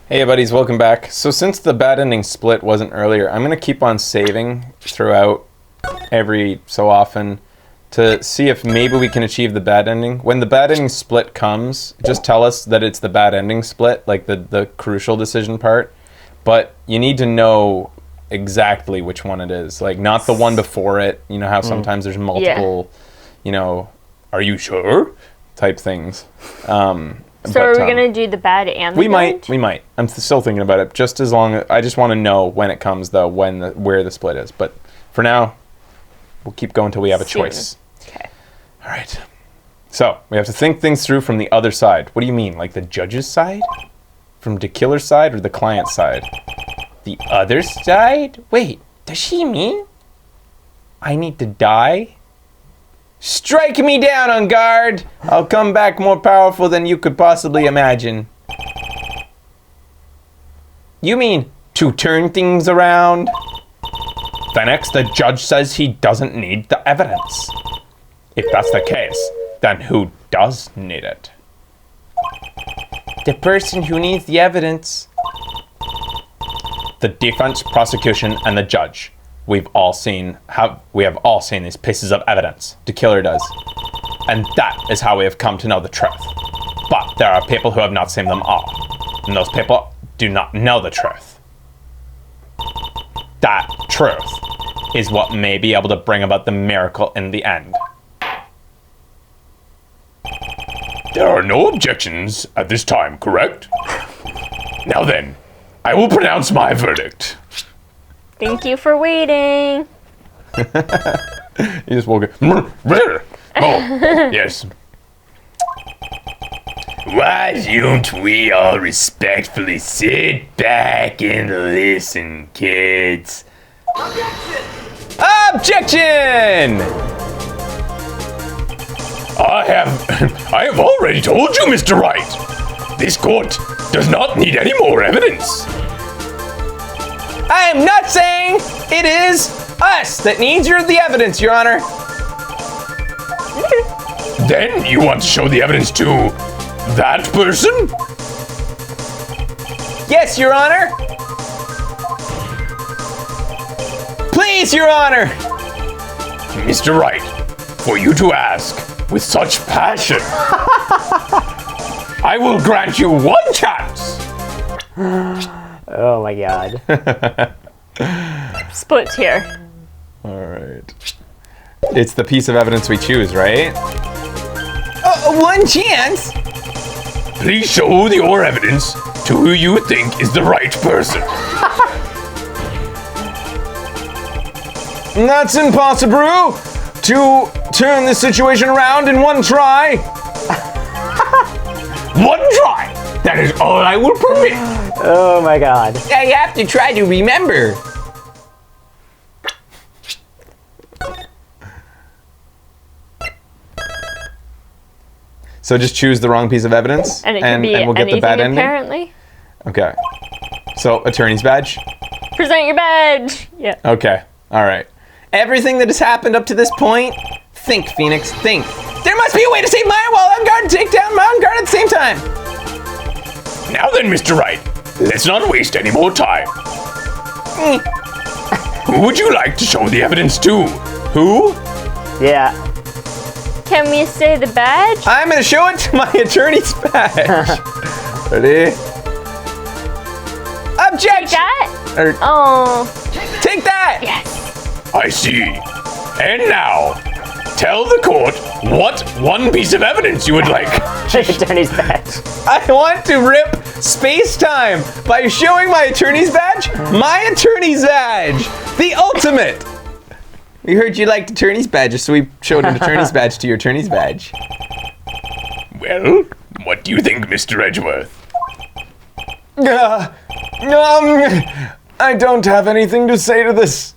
Hey buddies, welcome back. So since the bad ending split wasn't earlier, I'm going to keep on saving throughout every so often to see if maybe we can achieve the bad ending. When the bad ending split comes, just tell us that it's the bad ending split, like the crucial decision part. But you need to know exactly which one it is. Like, not the one before it. You know how sometimes there's multiple, are you sure? Type things. So are we going to do the bad and the good? We might. I'm still thinking about it. Just as long as I just want to know when it comes, though, where the split is. But for now, we'll keep going until we have a choice. Okay. All right. So we have to think things through from the other side. What do you mean? Like the judge's side? From the killer's side or the client's side? The other side? Wait, does she mean I need to die? Strike me down, on guard! I'll come back more powerful than you could possibly imagine. You mean to turn things around? Phoenix, the judge says he doesn't need the evidence. If that's the case, then who does need it? The person who needs the evidence. The defense, prosecution, and the judge. We have all seen these pieces of evidence. The killer does. And that is how we have come to know the truth. But there are people who have not seen them all. And those people do not know the truth. That truth is what may be able to bring about the miracle in the end. There are no objections at this time, correct? Now then, I will pronounce my verdict. Thank you for waiting. You just woke up. Oh, yes. Why don't we all respectfully sit back and listen, kids? Objection! Objection! I have already told you, Mr. Wright. This court does not need any more evidence. I am not saying it is us that needs the evidence, Your Honor. Then you want to show the evidence to that person? Yes, Your Honor. Please, Your Honor. Mr. Wright, for you to ask with such passion, I will grant you one chance. Oh my god. Split's here. Alright. It's the piece of evidence we choose, right? One chance? Please show your evidence to who you think is the right person. That's impossible to turn this situation around in one try. One try! That is all I will permit. Oh my god. I have to try to remember. So just choose the wrong piece of evidence, And it can be we'll get the bad ending? apparently. Okay. So, attorney's badge? Present your badge. Yeah. Okay. All right. Everything that has happened up to this point, think, Phoenix, think. There must be a way to save Maya while on guard and take down Mountain Guard at the same time. Now then, Mr. Wright, let's not waste any more time. Who would you like to show the evidence to? Who? Yeah. Can we say the badge? I'm going to show it to my attorney's badge. Ready? Objection! Take that? Or, Oh. take that! Yes. I see. And now, tell the court what one piece of evidence you would like. Attorney's badge. I want to rip space-time by showing my attorney's badge. My attorney's badge. The ultimate. We heard you liked attorney's badges, so we showed an attorney's badge to your attorney's badge. Well, what do you think, Mr. Edgeworth? I don't have anything to say to this.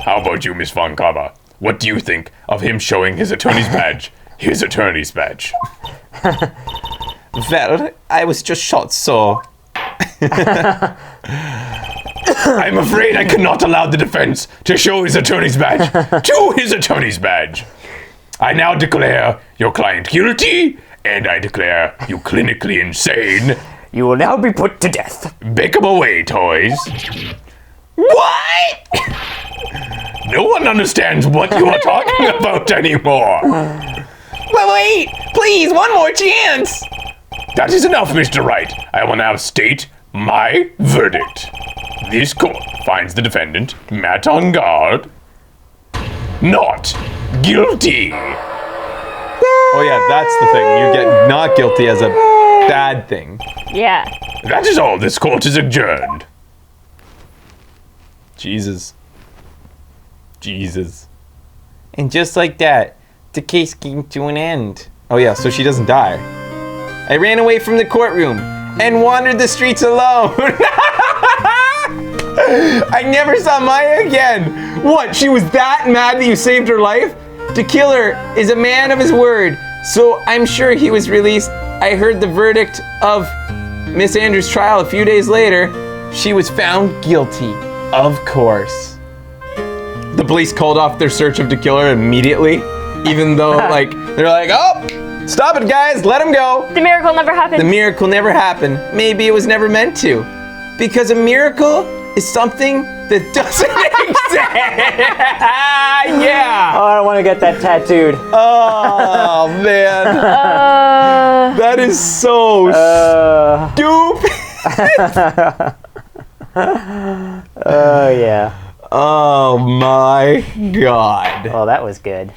How about you, Miss Von Kaba? What do you think of him showing his attorney's badge? His attorney's badge. Well, I was just shot, so... I'm afraid I cannot allow the defense to show his attorney's badge to his attorney's badge. I now declare your client guilty, and I declare you clinically insane You will now be put to death. Pick 'em away, toys. What? No one understands what you are talking about anymore. Well, wait, please, one more chance. That is enough, Mr. Wright. I will now state my verdict. This court finds the defendant, Matt Ungard, not guilty. Oh yeah, that's the thing. You get not guilty as a bad thing. Yeah. That is all. This court is adjourned. Jesus. And just like that, the case came to an end. Oh yeah, so she doesn't die. I ran away from the courtroom and wandered the streets alone. I never saw Maya again. What, she was that mad that you saved her life? The killer is a man of his word, so I'm sure he was released. I heard the verdict of Miss Andrews' trial a few days later. She was found guilty, of course. The police called off their search of the killer immediately, even though, like, they're like, oh, stop it, guys, let him go. The miracle never happened. The miracle never happened. Maybe it was never meant to. Because a miracle is something that doesn't exist. Yeah. Oh, I want to get that tattooed. Oh, man. That is so stupid. Oh, yeah. Oh, my God. Oh, that was good.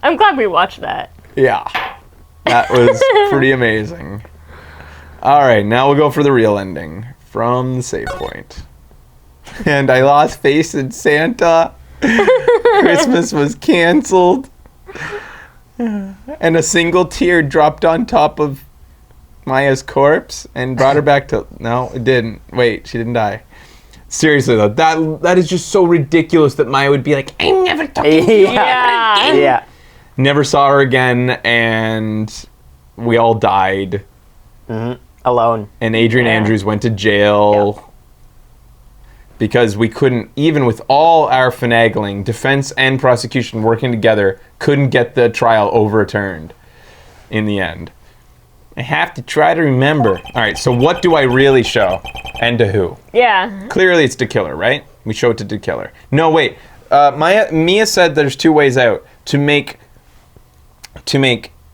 I'm glad we watched that. Yeah. That was pretty amazing. All right, now we'll go for the real ending from the save point. And I lost faith in Santa. Christmas was canceled. And a single tear dropped on top of Maya's corpse and brought her back to... No, it didn't. Wait, she didn't die. Seriously, though, that is just so ridiculous that Maya would be like, I'm never talking to you ever again. Yeah. Never saw her again, and we all died. Alone. And Adrian Andrews went to jail because we couldn't, even with all our finagling, defense and prosecution working together, couldn't get the trial overturned in the end. I have to try to remember. All right, so what do I really show? And to who? Yeah. Clearly it's the killer, right? We show it to the killer. No, wait. Mia said there's two ways out. To make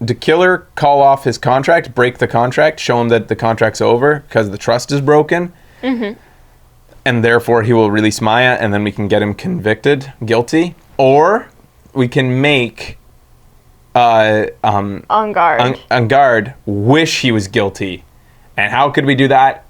the killer call off his contract, break the contract, show him that the contract's over because the trust is broken. Mm-hmm. And therefore he will release Maya and then we can get him convicted, guilty. Or we can make Ungard wish he was guilty. And how could we do that?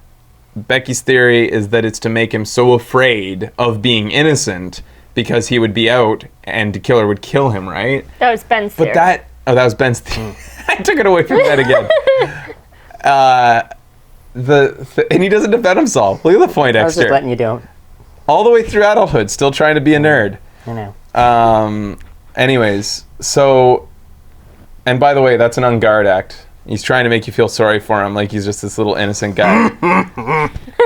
Becky's theory is that it's to make him so afraid of being innocent because he would be out and the killer would kill him, right? That was Ben's theory. That was Ben's theory. I took it away from Ben again. And he doesn't defend himself. Look at the point, I was just letting you down. All the way through adulthood, still trying to be a nerd. I know. Anyways, so... And by the way, that's an Ungard act. He's trying to make you feel sorry for him, like he's just this little innocent guy.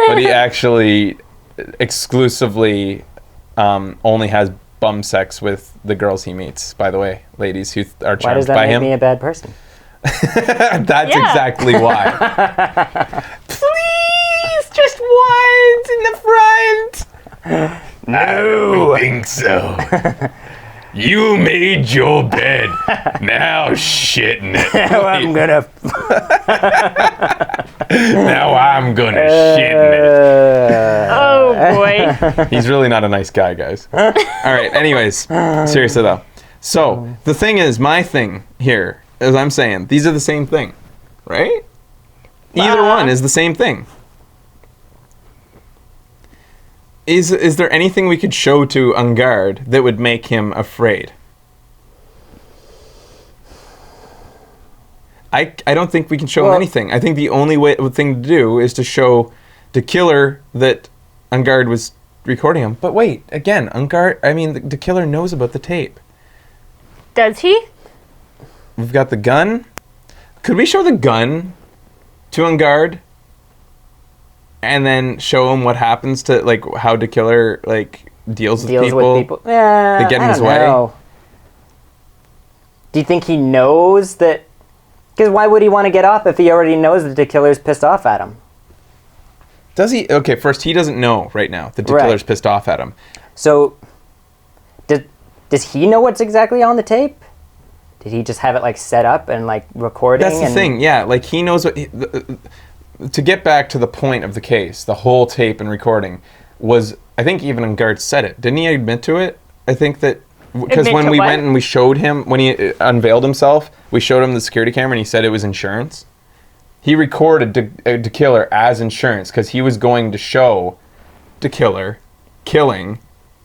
But he actually exclusively only has bum sex with the girls he meets, by the way, ladies who are charmed by him. Why does that make me a bad person? That's exactly why. Please, just once in the front. No. I don't think so. You made your bed. Now shit in it. Now I'm gonna shit in it. Oh boy. He's really not a nice guy, guys. All right, anyways, seriously though. So, the thing is, my thing here, as I'm saying, these are the same thing, right? Either one is the same thing. Is there anything we could show to Ungard that would make him afraid? I don't think we can show him anything. I think the only thing to do is to show the killer that Ungard was recording him. But wait, again, the killer knows about the tape. Does he? We've got the gun. Could we show the gun to Ungard? And then show him what happens to, like, how the killer, like, deals with people. They get in his way. Do you think he knows that? Because why would he want to get off if he already knows that the killer's pissed off at him? Does he? Okay, first, he doesn't know right now that the killer's pissed off at him. So, does he know what's exactly on the tape? Did he just have it, like, set up and, like, recording? That's the thing, yeah. Like, he knows what... to get back to the point of the case, the whole tape and recording was... I think even Ungard said it. Didn't he admit to it? I think that... Because when we went and we showed him... When he unveiled himself, we showed him the security camera and he said it was insurance. He recorded the killer as insurance because he was going to show the killer killing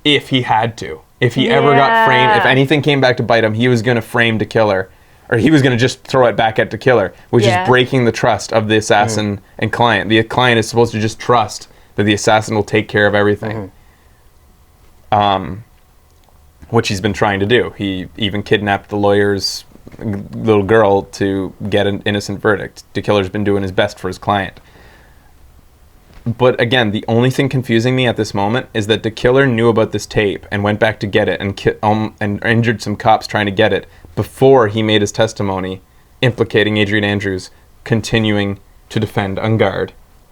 if he had to. If he ever got framed, if anything came back to bite him, he was going to frame the killer, or he was going to just throw it back at the killer, which is breaking the trust of the assassin and client. The client is supposed to just trust that the assassin will take care of everything, which he's been trying to do. He even kidnapped the lawyer's little girl to get an innocent verdict. The killer's been doing his best for his client. But again, the only thing confusing me at this moment is that the killer knew about this tape and went back to get it and injured some cops trying to get it before he made his testimony implicating Adrian Andrews, continuing to defend Ungard.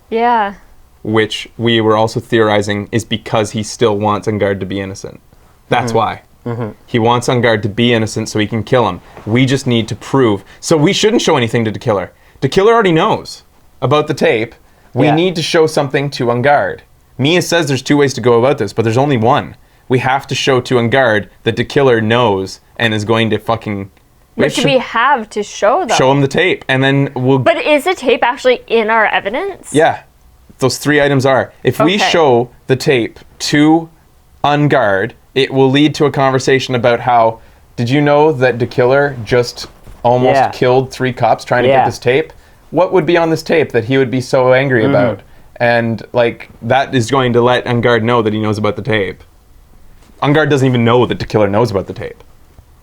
Yeah. Which we were also theorizing is because he still wants Ungard to be innocent. That's why. He wants Ungard to be innocent so he can kill him. We just need to prove. So we shouldn't show anything to the killer. The killer already knows about the tape. We need to show something to Ungard. Mia says there's two ways to go about this, but there's only one. We have to show to Ungard that the killer knows and is going to fucking... What do we have to show, though? Show him the tape, and then we'll... But is the tape actually in our evidence? Yeah. Those three items are. If we show the tape to Ungard, it will lead to a conversation about how... Did you know that the killer just almost killed 3 cops trying to get this tape? What would be on this tape that he would be so angry about? And, like, that is going to let Ungard know that he knows about the tape. Ungard doesn't even know that the killer knows about the tape.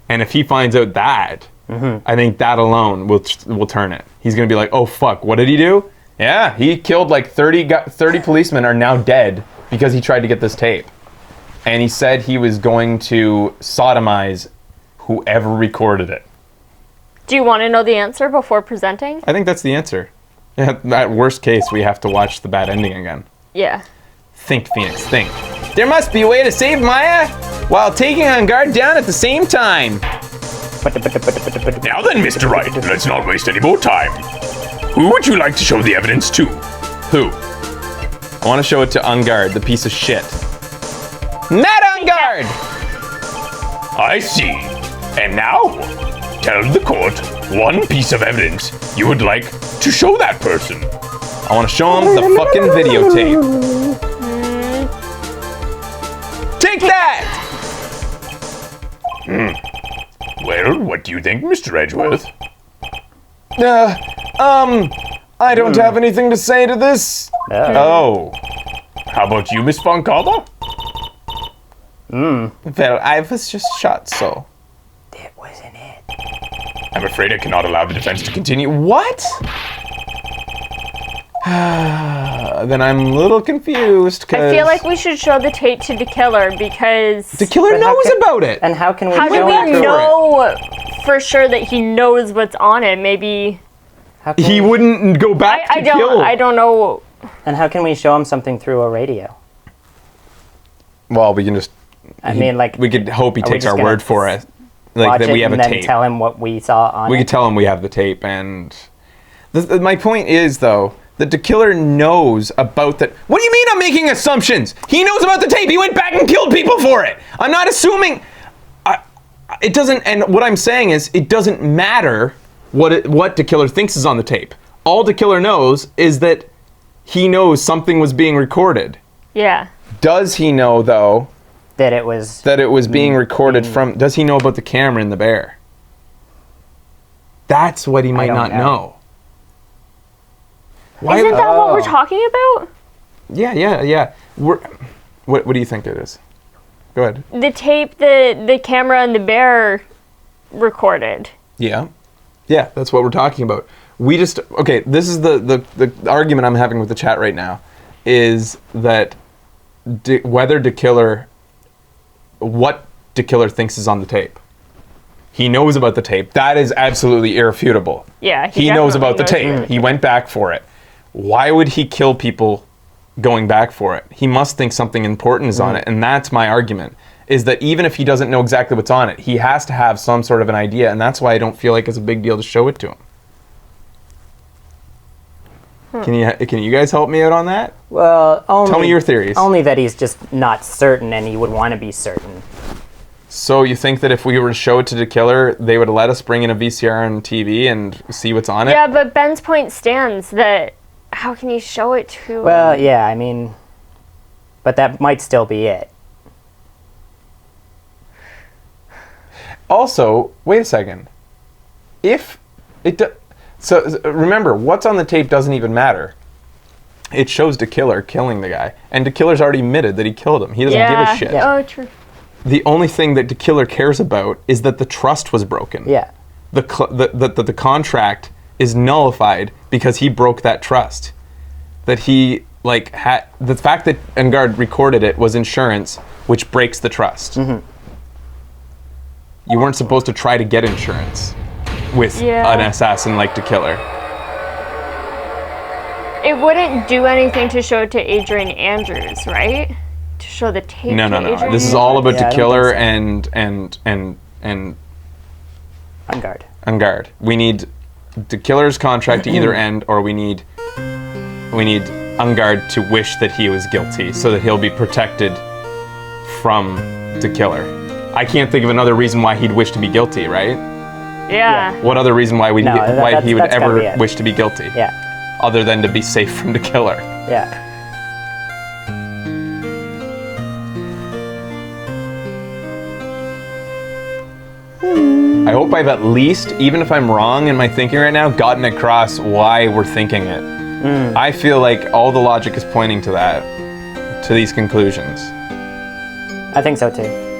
And if he finds out that, I think that alone will turn it. He's going to be like, oh, fuck, what did he do? Yeah, he killed, like, 30 policemen are now dead because he tried to get this tape. And he said he was going to sodomize whoever recorded it. Do you want to know the answer before presenting? I think that's the answer. At worst case, we have to watch the bad ending again. Yeah. Think, Phoenix, think. There must be a way to save Maya while taking Ungard down at the same time. Now then, Mr. Wright, let's not waste any more time. Who would you like to show the evidence to? Who? I want to show it to Ungard, the piece of shit. Not Ungard! I see. And now, tell the court one piece of evidence you would like to show that person. I want to show him the fucking videotape. Take that! Well, what do you think, Mr. Edgeworth? I don't have anything to say to this. Oh. How about you, Miss Von Carver? Well, I was just shot, so. That wasn't it. I'm afraid I cannot allow the defense to continue. What? Then I'm a little confused, because... I feel like we should show the tape to the killer, because... The killer knows about it! And how can we How do we know for sure that he knows what's on it? Maybe... He wouldn't go back to kill. I don't know. And how can we show him something through a radio? Well, we can just... I mean, like... We could hope he takes our word for it. Like, that we have a tape. And then tell him what we saw on it. We could tell him we have the tape, and... My point is, though, that the killer knows about that. What do you mean I'm making assumptions? He knows about the tape. He went back and killed people for it. I'm not assuming. It doesn't. And what I'm saying is, it doesn't matter what the killer thinks is on the tape. All the killer knows is that he knows something was being recorded. Yeah. Does he know, though, that it was being recorded from? Does he know about the camera in the bear? That's what he might not know. Isn't that what we're talking about? Yeah. What do you think it is? Go ahead. The tape the camera and the bear recorded. Yeah, that's what we're talking about. We just... Okay, this is the argument I'm having with the chat right now, is that what the killer thinks is on the tape. He knows about the tape. That is absolutely irrefutable. Yeah, he knows about the tape. He went back for it. Why would he kill people going back for it. He must think something important is on it, and that's my argument. Is that even if he doesn't know exactly what's on it, he has to have some sort of an idea, and that's why I don't feel like it's a big deal to show it to him. Can you guys help me out on that? Well, Tell me your theories. Only that he's just not certain, and he would want to be certain. So you think that if we were to show it to the killer, they would let us bring in a VCR and TV and see what's on it? Yeah, but Ben's point stands that how can you show it to Well, yeah, I mean, but that might still be it. Also, wait a second. If it so remember, what's on the tape doesn't even matter. It shows the killer killing the guy, and the killer's already admitted that he killed him. He doesn't give a shit. Yeah. Oh, true. The only thing that the killer cares about is that the trust was broken. Yeah. The contract is nullified because he broke that trust. That he had the fact that Engard recorded it was insurance, which breaks the trust. You weren't supposed to try to get insurance with an assassin like the killer. It wouldn't do anything to show it to Adrian Andrews, right? To show the tape. No. to Adrian This is all about Yeah, I the don't killer think and Engard. Engard. We need the killer's contract to either end, or we need Engard to wish that he was guilty, so that he'll be protected from the killer. I can't think of another reason why he'd wish to be guilty, right? Yeah. What other reason why he would that's gotta ever be it. wish to be guilty? Yeah. Other than to be safe from the killer. Yeah. I hope I've at least, even if I'm wrong in my thinking right now, gotten across why we're thinking it. I feel like all the logic is pointing to that, to these conclusions. I think so too.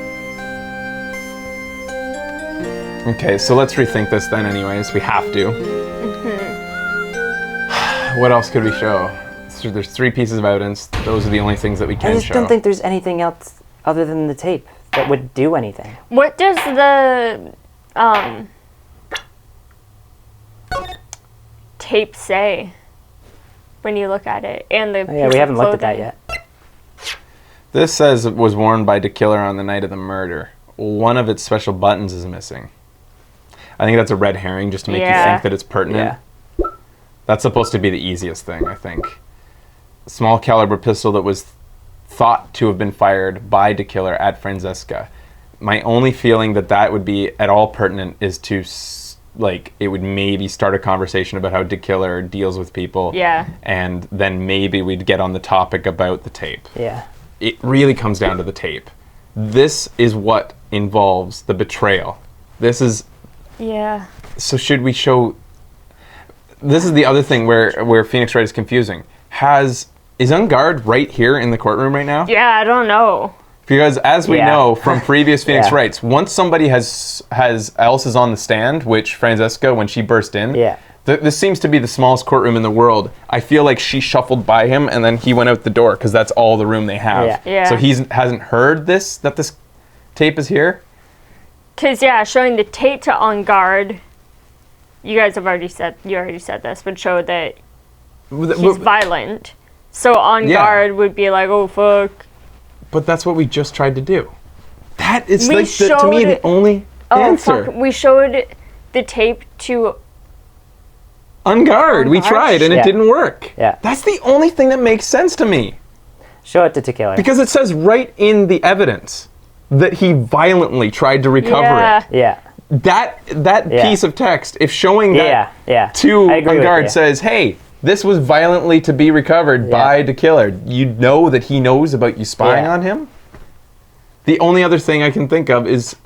Okay, so let's rethink this then anyways. We have to. What else could we show? So there's 3 pieces of evidence. Those are the only things that we I can just show. don't think there's anything else other than the tape that would do anything. What does the tape say when you look at it? And the Oh, yeah, piece we of haven't looked at that clothing? yet. This says it was worn by the killer on the night of the murder. One of its special buttons is missing. I think that's a red herring just to make you Yeah. think that it's pertinent. Yeah. That's supposed to be the easiest thing, I think. Small caliber pistol that was thought to have been fired by the killer at Francesca. My only feeling that would be at all pertinent is to, it would maybe start a conversation about how the killer deals with people. Yeah. And then maybe we'd get on the topic about the tape. Yeah. It really comes down to the tape. This is what involves the betrayal. This is... Yeah. So should we show... This is the other thing where Phoenix Wright is confusing. Is Engard right here in the courtroom right now? Yeah, I don't know. Because as we know from previous Phoenix Yeah. Wrights, once somebody else is on the stand, which Francesca, when she burst in, this seems to be the smallest courtroom in the world. I feel like she shuffled by him and then he went out the door because that's all the room they have. Yeah. Yeah. So he hasn't heard that this tape is here? Because, showing the tape to On Guard, you already said this, would show that he's violent. So On Guard would be like, oh, fuck. But that's what we just tried to do. That is, We to me, the only answer. Fuck. We showed the tape to On Guard. We tried and it Yeah. didn't work. Yeah. That's the only thing that makes sense to me. Show it to Tequila. Because it says right in the evidence that he violently tried to recover it. Yeah. That piece of text, if showing that Yeah. to I agree On with Guard you. says, hey, this was violently to be recovered by the killer, you know that he knows about you spying Yeah. on him? The only other thing I can think of is...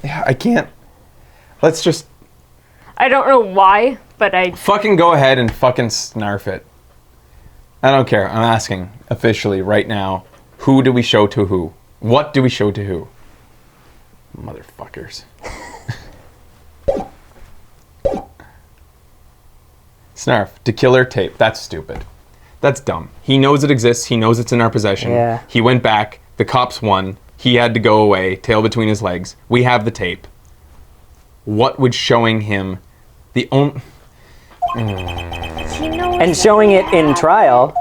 I can't... Let's just... I don't know why, but I... Fucking go ahead and fucking snarf it. I don't care. I'm asking officially right now, who do we show to who? What do we show to who? Motherfuckers. Snarf, to killer tape. That's stupid. That's dumb. He knows it exists. He knows it's in our possession. Yeah. He went back. The cops won. He had to go away, tail between his legs. We have the tape. What would showing him the only... and showing it in trial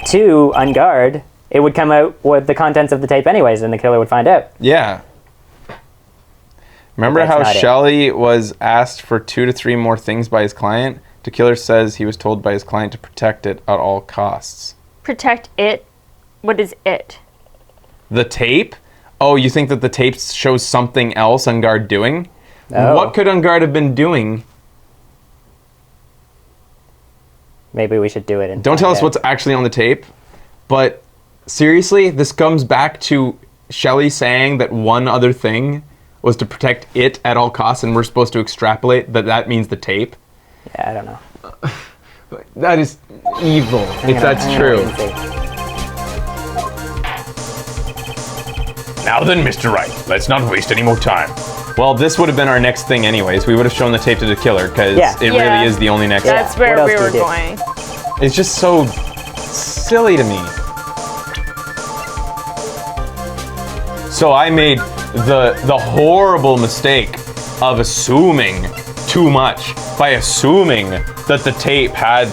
to on guard, it would come out with the contents of the tape anyways, and the killer would find out. Yeah. Remember That's how not it. Shelley was asked for 2 to 3 more things by his client? The killer says he was told by his client to protect it at all costs. Protect it? What is it? The tape? Oh, you think that the tape shows something else on guard doing? Oh. What could on guard have been doing? Maybe we should do it. And Don't tell find us out. what's actually on the tape, but seriously, this comes back to Shelley saying that one other thing was to protect it at all costs, and we're supposed to extrapolate that that means the tape. Yeah, I don't know. That is evil, if that's Hang on, true. wait and see. Now then, Mr. Wright, let's not waste any more time. Well, this would have been our next thing anyways. We would have shown the tape to the killer, because Yeah. it Yeah. really is the only next That's What where else we do were we do? going. It's just so silly to me. So I made the horrible mistake of assuming too much by assuming that the tape had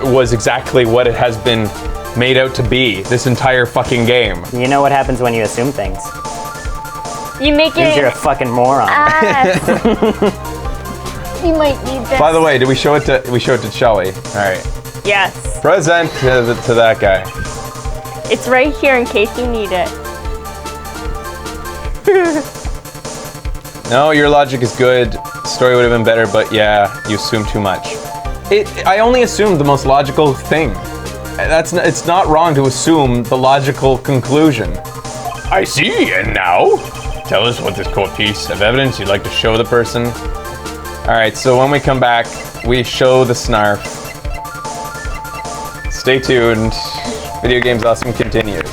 was exactly what it has been made out to be this entire fucking game. You know what happens when you assume things? You make Means you're a it. fucking moron. You might need this. By the way, did we show it to Shelley? All right. Yes. Present to that guy. It's right here in case you need it. No, your logic is good. Story would have been better, but yeah, you assume too much. I only assumed the most logical thing. It's not wrong to assume the logical conclusion. I see, and now? Tell us what this court piece of evidence you'd like to show the person. All right, so when we come back, we show the snarf. Stay tuned. Video Games Awesome continues.